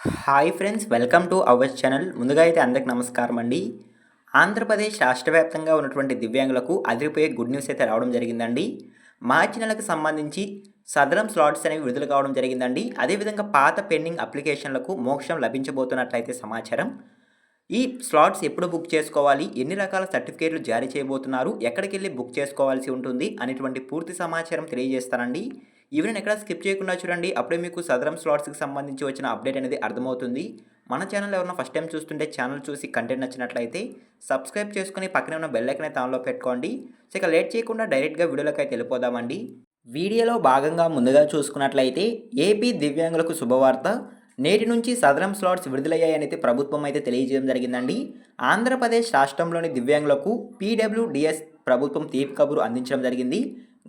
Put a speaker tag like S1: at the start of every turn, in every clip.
S1: Hi friends, welcome to our channel. ముందుగా అయితే అందరికి నమస్కారం అండి. ఆంధ్రప్రదేశ్ రాష్ట్ర వ్యాప్తంగా ఉన్నటువంటి దివ్యాంగులకు అదిరిపోయే గుడ్ న్యూస్ అయితే రావడం జరిగిందండి. మార్చి నెలకు సంబంధించి సదరం స్లాట్స్ అనేవి విడుదల కావడం జరిగిందండి. అదేవిధంగా పాత పెండింగ్ అప్లికేషన్లకు మోక్షం లభించబోతున్నట్లయితే సమాచారం. ఈ స్లాట్స్ ఎప్పుడు బుక్ చేసుకోవాలి, ఎన్ని రకాల సర్టిఫికేట్లు జారీ చేయబోతున్నారు, ఎక్కడికెళ్ళి బుక్ చేసుకోవాల్సి ఉంటుంది అనేటువంటి పూర్తి సమాచారం తెలియజేస్తానండి. ఈవెన్ ఎక్కడ స్కిప్ చేయకుండా చూడండి. అప్పుడే మీకు సదరం స్లాట్స్కి సంబంధించి వచ్చిన అప్డేట్ అనేది అర్థమవుతుంది. మన ఛానల్ ఎవరైనా ఫస్ట్ టైం చూస్తుంటే ఛానల్ చూసి కంటెంట్ నచ్చినట్లయితే సబ్స్క్రైబ్ చేసుకుని పక్కనే ఉన్న బెల్ ఐకాన్ అయితే ఆన్లో పెట్టుకోండి. సో ఇక లేట్ చేయకుండా డైరెక్ట్గా వీడియోలోకి అయితే వెళ్ళిపోదామండి. వీడియోలో భాగంగా ముందుగా చూసుకున్నట్లయితే ఏపీ దివ్యాంగులకు శుభవార్త. నేటి నుంచి సదరం స్లాట్స్ విడుదలయ్యాయని అయితే ప్రభుత్వం అయితే తెలియజేయడం జరిగిందండి. ఆంధ్రప్రదేశ్ రాష్ట్రంలోని దివ్యాంగులకు పీడబ్ల్యూడిఎస్ ప్రభుత్వం తీపి కబురు అందించడం జరిగింది.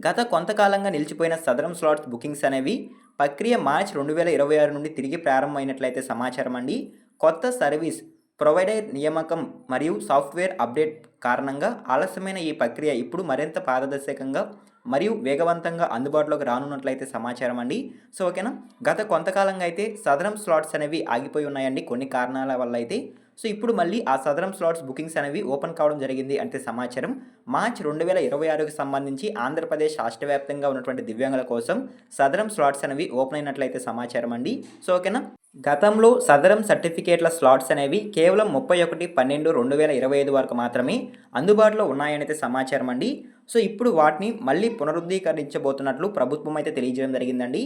S1: గత కొంతకాలంగా నిలిచిపోయిన సదరం స్లాట్స్ బుకింగ్స్ అనేవి ప్రక్రియ మార్చి 2026 నుండి తిరిగి ప్రారంభమైనట్లయితే సమాచారం అండి. కొత్త సర్వీస్ ప్రొవైడర్ నియామకం మరియు సాఫ్ట్వేర్ అప్డేట్ కారణంగా ఆలస్యమైన ఈ ప్రక్రియ ఇప్పుడు మరింత పారదర్శకంగా మరియు వేగవంతంగా అందుబాటులోకి రానున్నట్లయితే సమాచారం అండి. సో ఓకేనా, గత కొంతకాలంగా అయితే సదరం స్లాట్స్ అనేవి ఆగిపోయి ఉన్నాయండి కొన్ని కారణాల వల్ల అయితే. సో ఇప్పుడు మళ్ళీ ఆ సదరం స్లాట్స్ బుకింగ్స్ అనేవి ఓపెన్ కావడం జరిగింది అంటే సమాచారం. మార్చి 2026కి సంబంధించి ఆంధ్రప్రదేశ్ రాష్ట్ర వ్యాప్తంగా ఉన్నటువంటి దివ్యాంగుల కోసం సదరం స్లాట్స్ అనేవి ఓపెన్ అయినట్లయితే సమాచారం అండి. సో ఓకేనా, గతంలో సదరం సర్టిఫికేట్ల స్లాట్స్ అనేవి కేవలం 31/12/2025 వరకు మాత్రమే అందుబాటులో ఉన్నాయనైతే సమాచారం అండి. సో ఇప్పుడు వాటిని మళ్ళీ పునరుద్ధీకరించబోతున్నట్లు ప్రభుత్వం అయితే తెలియజేయడం జరిగిందండి.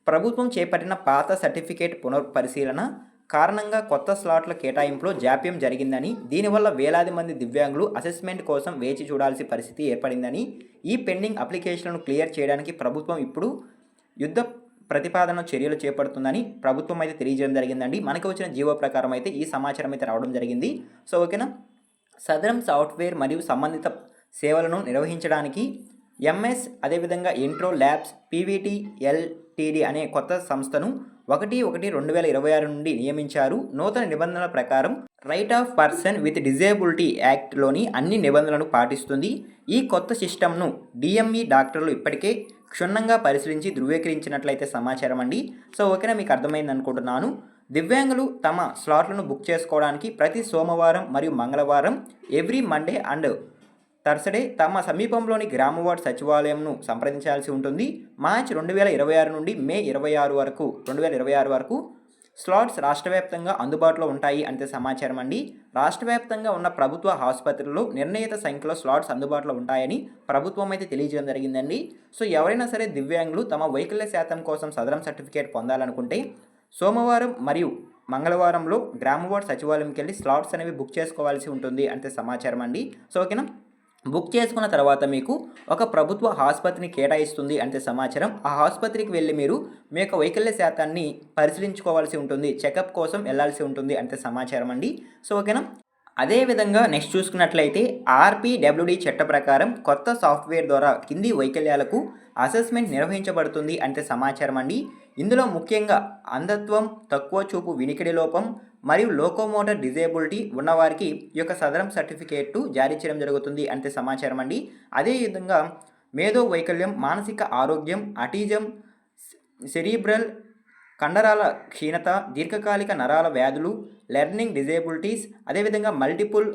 S1: ప్రభుత్వం చేపట్టిన పాత సర్టిఫికేట్ పునఃపరిశీలన కారణంగా కొత్త స్లాట్ల కేటాయింపులో జాప్యం జరిగిందని, దీనివల్ల వేలాది మంది దివ్యాంగులు అసెస్మెంట్ కోసం వేచి చూడాల్సిన పరిస్థితి ఏర్పడిందని, ఈ పెండింగ్ అప్లికేషన్లను క్లియర్ చేయడానికి ప్రభుత్వం ఇప్పుడు యుద్ధ ప్రతిపాదన చర్యలు చేపడుతుందని ప్రభుత్వం అయితే తెలియజేయడం జరిగిందండి. మనకు వచ్చిన జీవో ప్రకారం అయితే ఈ సమాచారం అయితే రావడం జరిగింది. సో ఓకేనా, సదరం సాఫ్ట్వేర్ మరియు సంబంధిత సేవలను నిర్వహించడానికి ఎంఎస్ అదేవిధంగా ఇంట్రో ల్యాబ్స్ పీవీటీ ఎల్టీడీ అనే కొత్త సంస్థను 1/1/2026 నుండి నియమించారు. నూతన నిబంధనల ప్రకారం right of person with disability యాక్ట్లోని అన్ని నిబంధనలను పాటిస్తుంది. ఈ కొత్త సిస్టమ్ను డిఎంఈ డాక్టర్లు ఇప్పటికే క్షుణ్ణంగా పరిశీలించి ధృవీకరించినట్లయితే సమాచారం అండి. సో ఓకేనా, మీకు అర్థమైంది అనుకుంటున్నాను. దివ్యాంగులు తమ స్లాట్లను బుక్ చేసుకోవడానికి ప్రతి సోమవారం మరియు మంగళవారం ఎవ్రీ మండే అండ్ థర్స్డే తమ సమీపంలోని గ్రామ వార్డు సచివాలయంను సంప్రదించాల్సి ఉంటుంది. మార్చి 2026 నుండి మే 2026 వరకు స్లాట్స్ రాష్ట్ర వ్యాప్తంగా అందుబాటులో ఉంటాయి అంతే సమాచారం అండి. రాష్ట్ర వ్యాప్తంగా ఉన్న ప్రభుత్వ ఆసుపత్రుల్లో నిర్ణీత సంఖ్యలో స్లాట్స్ అందుబాటులో ఉంటాయని ప్రభుత్వం అయితే తెలియజేయడం జరిగిందండి. సో ఎవరైనా సరే దివ్యాంగులు తమ వైకల్య శాతం కోసం సదరం సర్టిఫికేట్ పొందాలనుకుంటే సోమవారం మరియు మంగళవారంలో గ్రామ వార్డు సచివాలయంకి వెళ్ళి స్లాట్స్ అనేవి బుక్ చేసుకోవాల్సి ఉంటుంది అంతే సమాచారం అండి. సో ఓకేనా, బుక్ చేసుకున్న తర్వాత మీకు ఒక ప్రభుత్వ ఆసుపత్రిని కేటాయిస్తుంది అంటే సమాచారం. ఆ ఆసుపత్రికి వెళ్ళి మీరు మీ యొక్క వైకల్య శాతాన్ని పరిశీలించుకోవాల్సి ఉంటుంది, చెకప్ కోసం వెళ్ళాల్సి ఉంటుంది అంటే సమాచారం అండి. సో ఓకేనా, అదేవిధంగా నెక్స్ట్ చూసుకున్నట్లయితే ఆర్పీడబ్ల్యూడి చట్ట ప్రకారం కొత్త సాఫ్ట్వేర్ ద్వారా కింది వైకల్యాలకు అసెస్మెంట్ నిర్వహించబడుతుంది అంటే సమాచారం అండి. ఇందులో ముఖ్యంగా అంధత్వం, తక్కువ చూపు, వినికిడి లోపం మరియు లోకోమోటర్ డిజేబిలిటీ ఉన్నవారికి ఈ యొక్క సదరం సర్టిఫికేట్ జారీ చేయడం జరుగుతుంది అంటే సమాచారం అండి. అదేవిధంగా మేధో వైకల్యం, మానసిక ఆరోగ్యం, అటిజం, సెరిబ్రల్ కండరాల క్షీణత, దీర్ఘకాలిక నరాల వ్యాధులు, లెర్నింగ్ డిజేబిలిటీస్, అదేవిధంగా మల్టిపుల్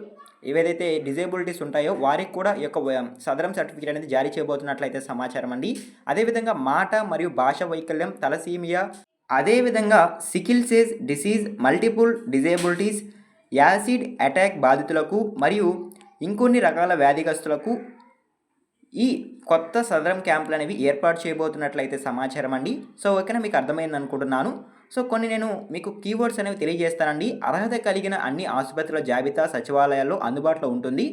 S1: ఏవైతే డిజేబిలిటీస్ ఉంటాయో వారికి కూడా ఈ యొక్క సదరం సర్టిఫికేట్ అనేది జారీ చేయబోతున్నట్లయితే సమాచారం అండి. అదేవిధంగా మాట మరియు భాష వైకల్యం, తలసీమియా, అదేవిధంగా sickle cell disease, multiple disabilities, acid attack బాధితులకు మరియు ఇంకొన్ని రకాల వ్యాధిగ్రస్తులకు ఈ కొత్త సదరం క్యాంపులు అనేవి ఏర్పాటు చేయబోతున్నట్లయితే సమాచారం అండి. సో ఓకేనా, మీకు అర్థమైంది అనుకుంటున్నాను. సో కొన్ని నేను మీకు కీవర్డ్స్ అనేవి తెలియజేస్తానండి. అర్హత కలిగిన అన్ని ఆసుపత్రుల జాబితా సచివాలయాల్లో అందుబాటులో ఉంటుంది.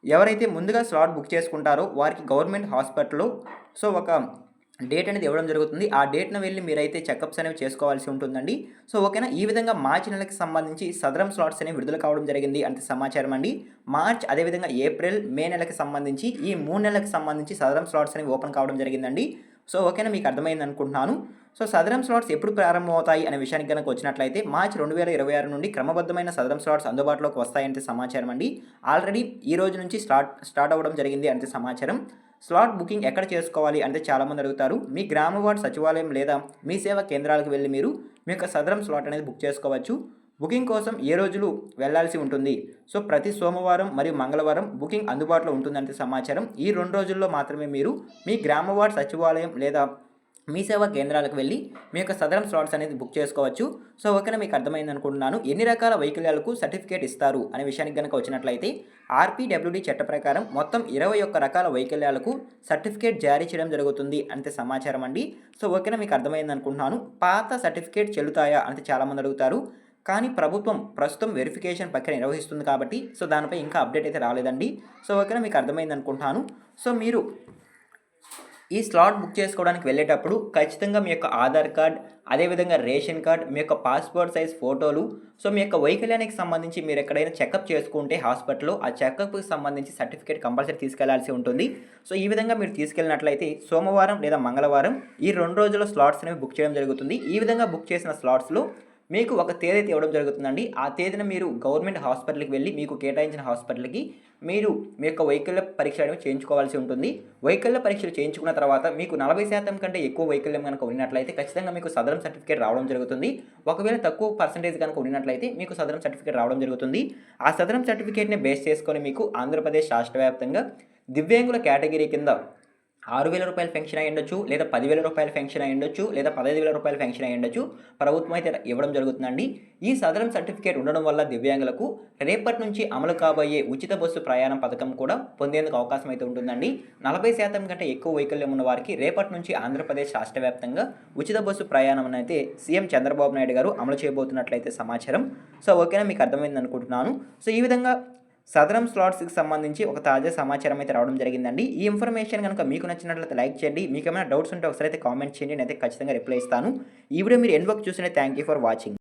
S1: ఎవరైతే ముందుగా స్లాట్ బుక్ చేసుకుంటారో వారికి గవర్నమెంట్ హాస్పిటల్లో సో ఒక డేట్ అనేది ఇవ్వడం జరుగుతుంది. ఆ డేట్ను వెళ్ళి మీరైతే చెకప్స్ అనేవి చేసుకోవాల్సి ఉంటుందండి. సో ఓకేనా, ఈ విధంగా మార్చి నెలకి సంబంధించి సదరం స్లాట్స్ అనేవి విడుదల కావడం జరిగింది అంతే సమాచారం అండి. మార్చ్ అదేవిధంగా ఏప్రిల్, మే నెలకి సంబంధించి ఈ 3 నెలలకు సంబంధించి సదరం స్లాట్స్ అనేవి ఓపెన్ కావడం జరిగిందండి. సో ఓకేనా, మీకు అర్థమైంది అనుకుంటున్నాను. సో సదరం స్లాట్స్ ఎప్పుడు ప్రారంభమవుతాయి అనే విషయానికి కనుక వచ్చినట్లయితే మార్చి 2026 నుండి క్రమబద్ధమైన సదరం స్లాట్స్ అందుబాటులోకి వస్తాయంటే సమాచారం అండి. ఆల్రెడీ ఈ రోజు నుంచి స్టార్ట్ అవ్వడం జరిగింది అంతే సమాచారం. స్లాట్ బుకింగ్ ఎక్కడ చేసుకోవాలి అంటే చాలామంది అడుగుతారు. మీ గ్రామ వార్డ్ సచివాలయం లేదా మీ సేవా కేంద్రాలకు వెళ్ళి మీరు మీ యొక్క సదరం స్లాట్ అనేది బుక్ చేసుకోవచ్చు. బుకింగ్ కోసం ఏ రోజులు వెళ్లాల్సి ఉంటుంది? సో ప్రతి సోమవారం మరియు మంగళవారం బుకింగ్ అందుబాటులో ఉంటుందంటే సమాచారం. ఈ 2 రోజుల్లో మాత్రమే మీరు మీ గ్రామ వార్డ్ సచివాలయం లేదా మీ సేవా కేంద్రాలకు వెళ్ళి మీ యొక్క సదరం స్లాట్స్ అనేది బుక్ చేసుకోవచ్చు. సో ఓకేనా, మీకు అర్థమైంది అనుకుంటున్నాను. ఎన్ని రకాల వైకల్యాలకు సర్టిఫికేట్ ఇస్తారు అనే విషయానికి కనుక వచ్చినట్లయితే ఆర్పీడబ్ల్యూడి చట్ట ప్రకారం మొత్తం 21 రకాల వైకల్యాలకు సర్టిఫికేట్ జారీ చేయడం జరుగుతుంది అంతే సమాచారం అండి. సో ఓకేనా, మీకు అర్థమైంది అనుకుంటున్నాను. పాత సర్టిఫికేట్ చెల్లుతాయా అంటే చాలామంది అడుగుతారు. కానీ ప్రభుత్వం ప్రస్తుతం వెరిఫికేషన్ ప్రక్రియ నిర్వహిస్తుంది కాబట్టి సో దానిపై ఇంకా అప్డేట్ అయితే రాలేదండి. సో ఓకేనా, మీకు అర్థమైంది అనుకుంటున్నాను. సో మీరు ఈ స్లాట్ బుక్ చేసుకోవడానికి వెళ్ళేటప్పుడు ఖచ్చితంగా మీ యొక్క ఆధార్ కార్డ్, అదేవిధంగా రేషన్ కార్డ్, మీ యొక్క పాస్పోర్ట్ సైజ్ ఫోటోలు, సో మీ యొక్క వైకల్యానికి సంబంధించి మీరు ఎక్కడైనా చెకప్ చేసుకుంటే హాస్పిటల్లో ఆ చెకప్కి సంబంధించి సర్టిఫికేట్ కంపల్సరీ తీసుకెళ్లాల్సి ఉంటుంది. సో ఈ విధంగా మీరు తీసుకెళ్ళినట్లయితే సోమవారం లేదా మంగళవారం ఈ 2 రోజుల స్లాట్స్ అనేవి బుక్ చేయడం జరుగుతుంది. ఈ విధంగా బుక్ చేసిన స్లాట్స్లో మీకు ఒక తేదీ అయితే ఇవ్వడం జరుగుతుందండి. ఆ తేదీన మీరు గవర్నమెంట్ హాస్పిటల్కి వెళ్ళి మీకు కేటాయించిన హాస్పిటల్కి మీరు మీ యొక్క వైకల్య పరీక్ష అనేవి చేయించుకోవాల్సి ఉంటుంది. వైకల్య పరీక్షలు చేయించుకున్న తర్వాత మీకు 40% కంటే ఎక్కువ వైకల్యం కనుక ఉన్నట్లయితే ఖచ్చితంగా మీకు సదరం సర్టిఫికేట్ రావడం జరుగుతుంది. ఒకవేళ తక్కువ పర్సెంటేజ్ కనుక ఉన్నట్లయితే మీకు సదరం సర్టిఫికేట్ రావడం జరుగుతుంది. ఆ సదరం సర్టిఫికేట్ని బేస్ చేసుకొని మీకు ఆంధ్రప్రదేశ్ రాష్ట్ర వ్యాప్తంగా దివ్యాంగుల కేటగిరీ కింద 6,000 రూపాయలు పెన్షన్ అయ్యి ఉండొచ్చు, లేదా 10,000 రూపాయలు పెన్షన్ అయ్యి ఉండొచ్చు, లేదా 15,000 రూపాయలు పెన్షన్ అయ్యి ఉండొచ్చు. ప్రభుత్వం అయితే ఇవ్వడం జరుగుతుందండి. ఈ సదరం సర్టిఫికేట్ ఉండడం వల్ల దివ్యాంగులకు రేపటి నుంచి అమలు కాబోయే ఉచిత బస్సు ప్రయాణం పథకం కూడా పొందేందుకు అవకాశం అయితే ఉంటుందండి. 40% కంటే ఎక్కువ వైకల్యం ఉన్న వారికి రేపటి నుంచి ఆంధ్రప్రదేశ్ రాష్ట్ర వ్యాప్తంగా ఉచిత బస్సు ప్రయాణం అయితే సీఎం చంద్రబాబు నాయుడు గారు అమలు చేయబోతున్నట్లయితే సమాచారం. సో ఓకేనా, మీకు అర్థమైంది అనుకుంటున్నాను. సో ఈ విధంగా సదరం స్లాట్స్కి సంబంధించి ఒక తాజా సమాచారం అయితే రావడం జరిగిందండి. ఈ ఇన్ఫర్మేషన్ కనుక మీకు నచ్చినట్లయితే లైక్ చేయండి. మీకు ఏమైనా డౌట్స్ ఉంటే ఒకసారి అయితే కామెంట్ చేయండి, నేనైతే ఖచ్చితంగా రిప్లై ఇస్తాను. ఈ వీడియో మీరు ఎండ్ వరకు చూసినా థ్యాంక్ యూ ఫర్ వాచింగ్.